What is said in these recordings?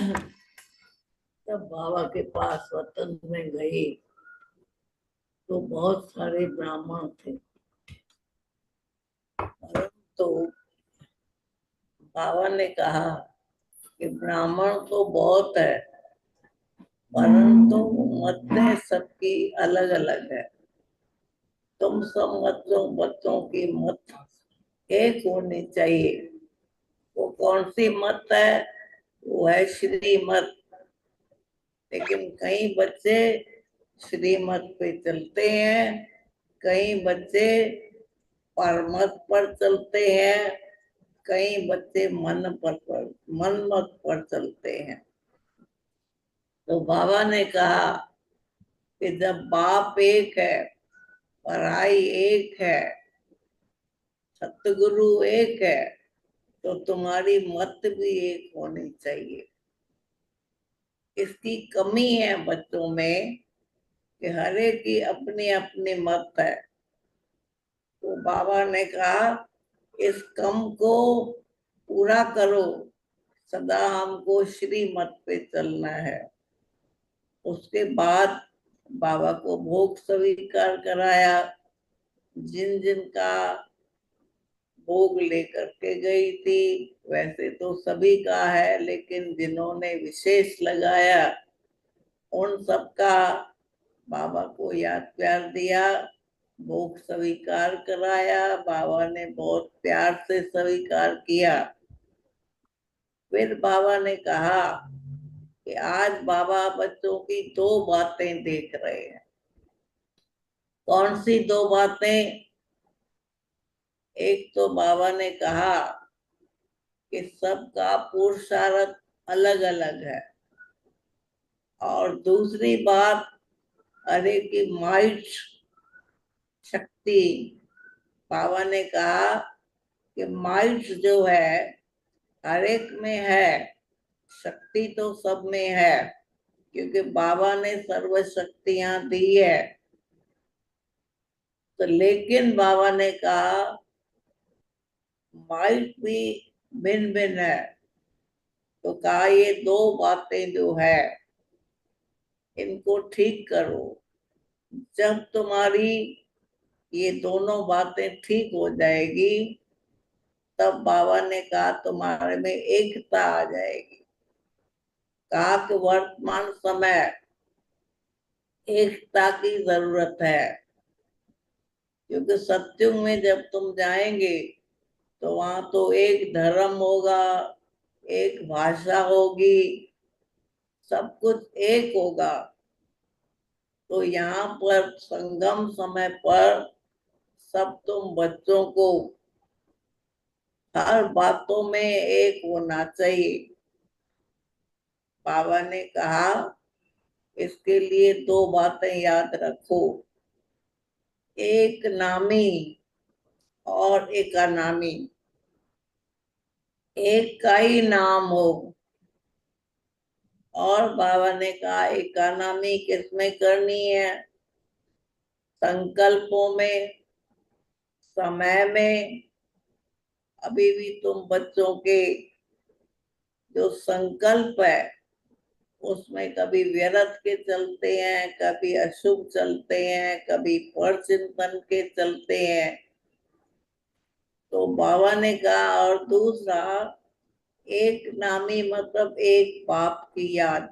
जब बाबा के पास वतन में गई तो बहुत सारे ब्राह्मण थे, परंतु बाबा ने कहा कि ब्राह्मण तो बहुत है, परंतु मतें सबकी अलग अलग है। तुम सब मतों की मत एक होनी चाहिए। वो कौन सी मत है? वो है श्रीमत। लेकिन कई बच्चे श्रीमत पे चलते हैं, कई बच्चे परमत पर चलते हैं, कई बच्चे मनमत पर चलते हैं। तो बाबा ने कहा कि जब बाप एक है, पढ़ाई एक है, सतगुरु एक है, तो तुम्हारी मत भी एक होनी चाहिए। इसकी कमी है बच्चों में कि हर एक की अपनी अपनी मत है। तो बाबा ने कहा इस कम को पूरा करो, सदा हमको श्रीमत पे चलना है। उसके बाद बाबा को भोग स्वीकार कराया। जिन जिन का भोग लेकर के गई थी, वैसे तो सभी का है, लेकिन जिन्होंने विशेष लगाया उन सबका बाबा को याद प्यार दिया, भोग स्वीकार कराया। बाबा ने बहुत प्यार से स्वीकार किया। फिर बाबा ने कहा कि आज बाबा बच्चों की दो बातें देख रहे हैं। कौन सी दो बातें? एक तो बाबा ने कहा कि सबका पुरुषार्थ अलग अलग है, और दूसरी बात, अरे की माइट शक्ति। बाबा ने कहा कि माइट जो है हर एक में है, शक्ति तो सब में है, क्योंकि बाबा ने सर्व शक्तियां दी है। तो लेकिन बाबा ने कहा माइट भी भिन्न भिन्न है। तो कहा ये दो बातें जो है इनको ठीक करो। जब तुम्हारी ये दोनों बातें ठीक हो जाएगी, तब बाबा ने कहा तुम्हारे में एकता आ जाएगी। कहा कि वर्तमान समय एकता की जरूरत है, क्योंकि सत्युग में जब तुम जाएंगे तो वहां तो एक धर्म होगा, एक भाषा होगी, सब कुछ एक होगा। तो यहाँ पर संगम समय पर सब तुम बच्चों को हर बातों में एक होना चाहिए। बाबा ने कहा इसके लिए दो बातें याद रखो, एक नामी और एक अनामी। एक का ही नाम हो। और बाबा ने कहा एक अनामी किसमें करनी है? संकल्पों में, समय में। अभी भी तुम बच्चों के जो संकल्प है उसमें कभी व्यर्थ के चलते हैं, कभी अशुभ चलते हैं, कभी पर चिंतन के चलते हैं। तो बाबा ने कहा और दूसरा, एक नामी मतलब एक पाप की याद।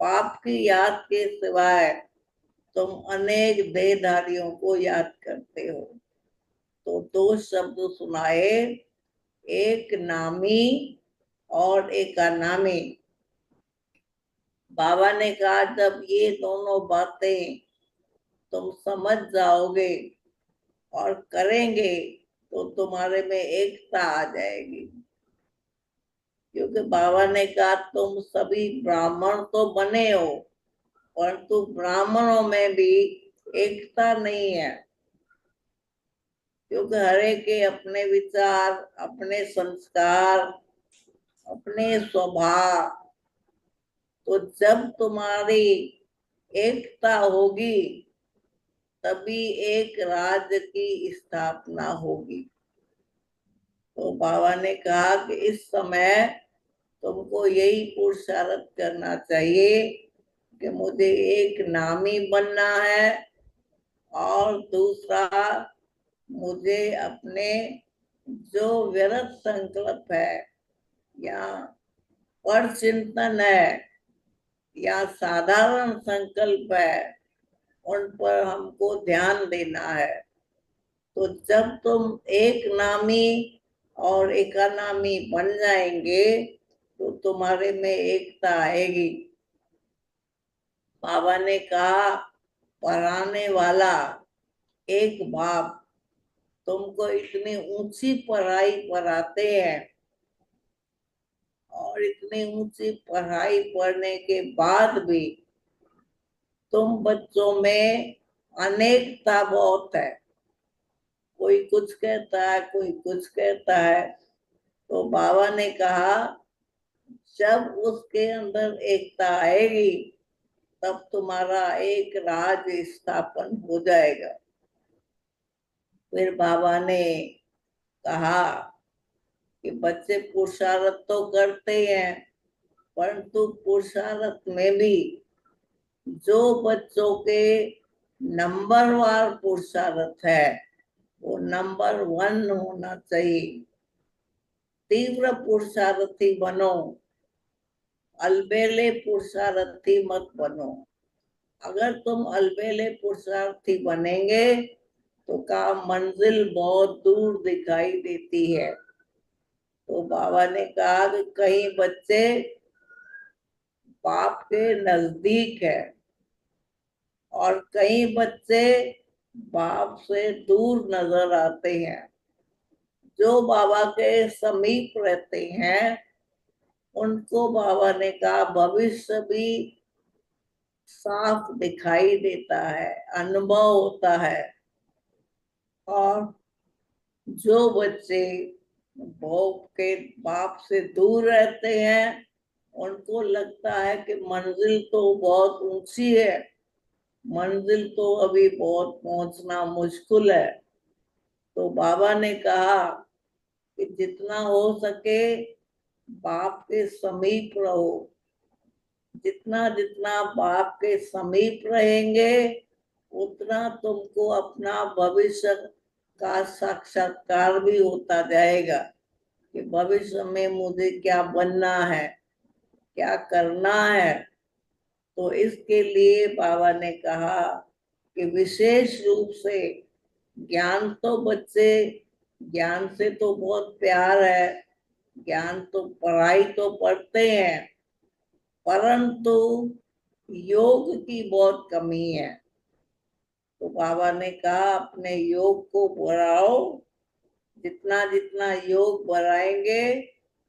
पाप की याद के सिवाय तुम अनेक देहधारियों को याद करते हो। तो दो शब्द सुनाए, एक नामी और एक अनामी। बाबा ने कहा जब ये दोनों बातें तुम समझ जाओगे और करेंगे तो तुम्हारे में एकता आ जाएगी। क्योंकि बाबा ने कहा तुम सभी ब्राह्मण तो बने हो, परंतु ब्राह्मणों में भी एकता नहीं है। क्योंकि हर एक के अपने विचार, अपने संस्कार, अपने स्वभाव। तो जब तुम्हारी एकता होगी तभी एक राज्य की स्थापना होगी। तो बाबा ने कहा कि इस समय तुमको यही पुरुषार्थ करना चाहिए कि मुझे एक नामी बनना है, और दूसरा मुझे अपने जो व्यर्थ संकल्प है या पर चिंतन है या साधारण संकल्प है, उन पर हमको ध्यान देना है। तो जब तुम एक नामी और एकानामी बन जाएंगे तो तुम्हारे में एकता आएगी। बाबा ने कहा, पढ़ाने वाला एक बाप तुमको इतनी ऊंची पढ़ाई पढ़ाते हैं, और इतनी ऊंची पढ़ाई पढ़ने के बाद भी तुम बच्चों में अनेकता बहुत है। कोई कुछ कहता है, कोई कुछ कहता है। तो बाबा ने कहा, जब उसके अंदर एकता आएगी तब तुम्हारा एक राज स्थापन हो जाएगा। फिर बाबा ने कहा कि बच्चे पुरुषार्थ तो करते हैं, परंतु पुरुषार्थ में भी जो बच्चों के नंबरवार पुरुषार्थ है वो नंबर 1 होना चाहिए। तीव्र पुरुषार्थी बनो, अलबेले पुरुषार्थी मत बनो। अगर तुम अलबेले पुरुषार्थी बनेंगे तो का मंजिल बहुत दूर दिखाई देती है। तो बाबा ने कहा कि कई बच्चे बाप के नजदीक है और कई बच्चे बाप से दूर नजर आते हैं। जो बाबा के समीप रहते हैं उनको बाबा ने कहा भविष्य भी साफ दिखाई देता है, अनुभव होता है। और जो बच्चे बाप से दूर रहते हैं उनको लगता है कि मंजिल तो बहुत ऊंची है, मंजिल तो अभी बहुत पहुंचना मुश्किल है। तो बाबा ने कहा कि जितना हो सके बाप के समीप रहो। जितना जितना बाप के समीप रहेंगे उतना तुमको अपना भविष्य का साक्षात्कार भी होता जाएगा कि भविष्य में मुझे क्या बनना है, क्या करना है। तो इसके लिए बाबा ने कहा कि विशेष रूप से ज्ञान तो बच्चे, ज्ञान से तो बहुत प्यार है, ज्ञान तो पढ़ाई तो पढ़ते हैं, परंतु योग की बहुत कमी है। तो बाबा ने कहा अपने योग को बढ़ाओ। जितना जितना योग बढ़ाएंगे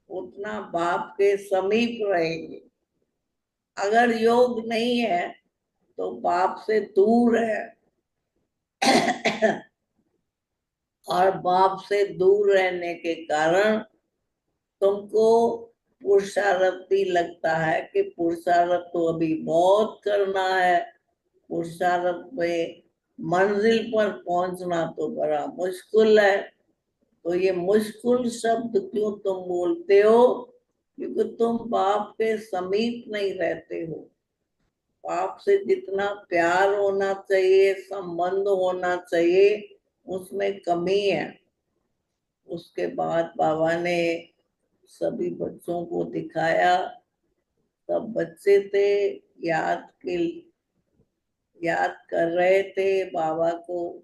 उतना बाप के समीप रहेंगे। अगर योग नहीं है तो बाप से दूर है। और बाप से दूर रहने के कारण तुमको पुरुषार्थी लगता है कि पुरुषार्थ तो अभी बहुत करना है, पुरुषार्थ में मंजिल पर पहुंचना तो बड़ा मुश्किल है। तो ये मुश्किल शब्द क्यों तुम बोलते हो? क्योंकि तुम बाप के समीप नहीं रहते हो। बाप से जितना प्यार होना चाहिए, संबंध होना चाहिए, उसमें कमी है। उसके बाद बाबा ने सभी बच्चों को दिखाया। सब बच्चे थे, याद के याद कर रहे थे बाबा को,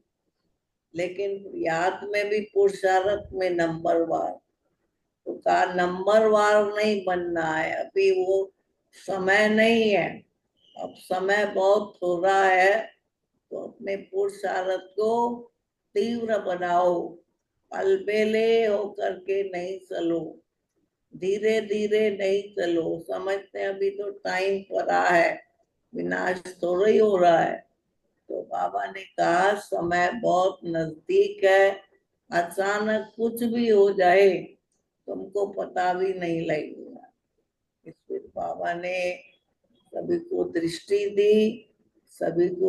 लेकिन याद में भी पुरुषार्थ में नंबरवार। तो कहा नंबरवार नहीं बनना है, अभी वो समय नहीं है, अब समय बहुत थोड़ा है। तो अपने पुरुषार्थ को तीव्र बनाओ, अलबेले होकर के नहीं चलो, धीरे धीरे नहीं चलो। समझते अभी तो टाइम पड़ा है, विनाश थोड़ा ही हो रहा है। तो बाबा ने कहा समय बहुत नजदीक है, अचानक कुछ भी हो जाए तुमको पता भी नहीं लगेगा। इस बाबा ने सभी को दृष्टि दी, सभी को